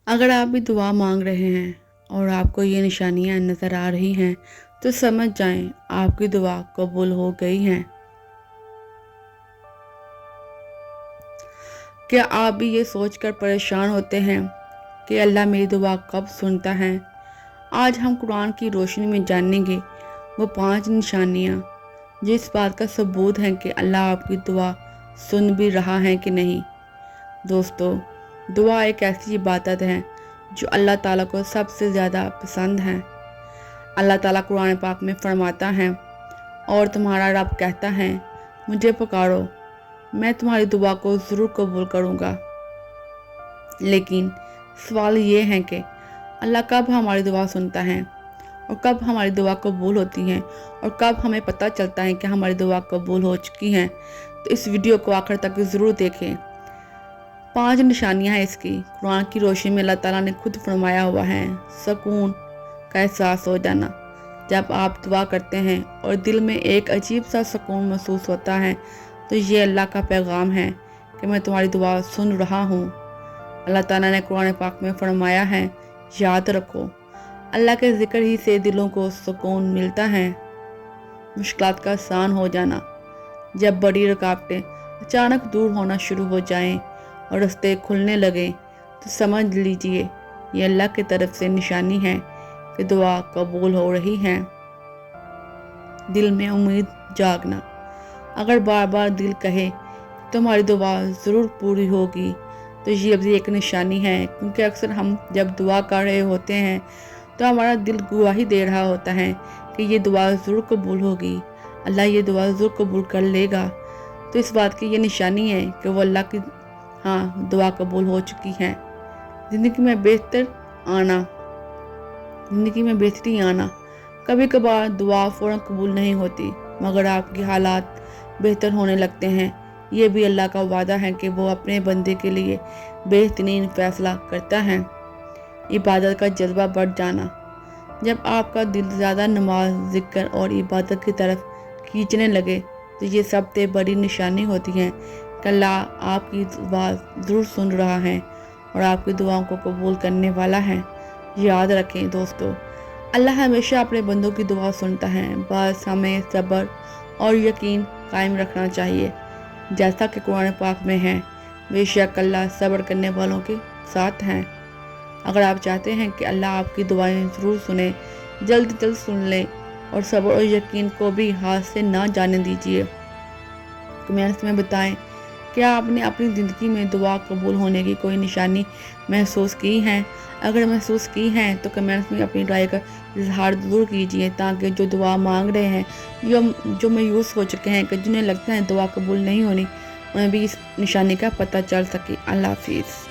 اگر آپ بھی دعا مانگ رہے ہیں اور آپ کو یہ نشانیاں نظر آ رہی ہیں تو سمجھ جائیں آپ کی دعا قبول ہو گئی ہے۔ کیا آپ بھی یہ سوچ کر پریشان ہوتے ہیں کہ اللہ میری دعا کب سنتا ہے؟ آج ہم قرآن کی روشنی میں جانیں گے وہ 5 نشانیاں جو اس بات کا ثبوت ہیں کہ اللہ آپ کی دعا سن بھی رہا ہے کہ نہیں۔ دوستو، دعا ایک ایسی عبادت ہے جو اللہ تعالیٰ کو سب سے زیادہ پسند ہے۔ اللہ تعالیٰ قرآن پاک میں فرماتا ہے، اور تمہارا رب کہتا ہے مجھے پکارو، میں تمہاری دعا کو ضرور قبول کروں گا۔ لیکن سوال یہ ہے کہ اللہ کب ہماری دعا سنتا ہے اور کب ہماری دعا قبول ہوتی ہے اور کب ہمیں پتہ چلتا ہے کہ ہماری دعا قبول ہو چکی ہے؟ تو اس ویڈیو کو آخر تک ضرور دیکھیں۔ 5 نشانیاں ہیں اس کی۔ قرآن کی روشنی میں اللہ تعالیٰ نے خود فرمایا ہوا ہے، سکون کا احساس ہو جانا۔ جب آپ دعا کرتے ہیں اور دل میں ایک عجیب سا سکون محسوس ہوتا ہے تو یہ اللہ کا پیغام ہے کہ میں تمہاری دعا سن رہا ہوں۔ اللہ تعالیٰ نے قرآن پاک میں فرمایا ہے، یاد رکھو اللہ کے ذکر ہی سے دلوں کو سکون ملتا ہے۔ مشکلات کا آسان ہو جانا۔ جب بڑی رکاوٹیں اچانک دور ہونا شروع ہو جائیں اور راستے کھلنے لگیں تو سمجھ لیجئے یہ اللہ کی طرف سے نشانی ہے کہ دعا قبول ہو رہی ہے۔ دل میں امید جاگنا۔ اگر بار بار دل کہے تمہاری دعا ضرور پوری ہوگی تو یہ بھی ایک نشانی ہے، کیونکہ اکثر ہم جب دعا کر رہے ہوتے ہیں تو ہمارا دل گواہی دے رہا ہوتا ہے کہ یہ دعا ضرور قبول ہوگی، اللہ یہ دعا ضرور قبول کر لے گا۔ تو اس بات کی یہ نشانی ہے کہ وہ اللہ کی دعا قبول ہو چکی ہے۔ زندگی میں بہتری آنا۔ کبھی کبھار دعا فوراً قبول نہیں ہوتی مگر آپ کی حالات بہتر ہونے لگتے ہیں۔ یہ بھی اللہ کا وعدہ ہے کہ وہ اپنے بندے کے لیے بہترین فیصلہ کرتا ہے۔ عبادت کا جذبہ بڑھ جانا۔ جب آپ کا دل زیادہ نماز، ذکر اور عبادت کی طرف کھینچنے لگے تو یہ سب سے بڑی نشانی ہوتی ہے کہ اللہ آپ کی دعا ضرور سن رہا ہے اور آپ کی دعاؤں کو قبول کرنے والا ہے۔ یاد رکھیں دوستو، اللہ ہمیشہ اپنے بندوں کی دعا سنتا ہے، بس ہمیں صبر اور یقین قائم رکھنا چاہیے۔ جیسا کہ قرآن پاک میں ہے، بے شک اللہ صبر کرنے والوں کے ساتھ ہیں۔ اگر آپ چاہتے ہیں کہ اللہ آپ کی دعائیں ضرور سنیں، جلد سن لیں اور صبر اور یقین کو بھی ہاتھ سے نہ جانے دیجیے۔ کمنٹس میں بتائیں کہ آپ نے اپنی زندگی میں دعا قبول ہونے کی کوئی نشانی محسوس کی ہے۔ اگر محسوس کی ہیں تو کمنٹس میں اپنی رائے کا اظہار ضرور کیجیے، تاکہ جو دعا مانگ رہے ہیں، جو مایوس ہو چکے ہیں کہ جنہیں لگتا ہے دعا قبول نہیں ہونی، انہیں بھی اس نشانی کا پتہ چل سکے۔ اللہ حافظ۔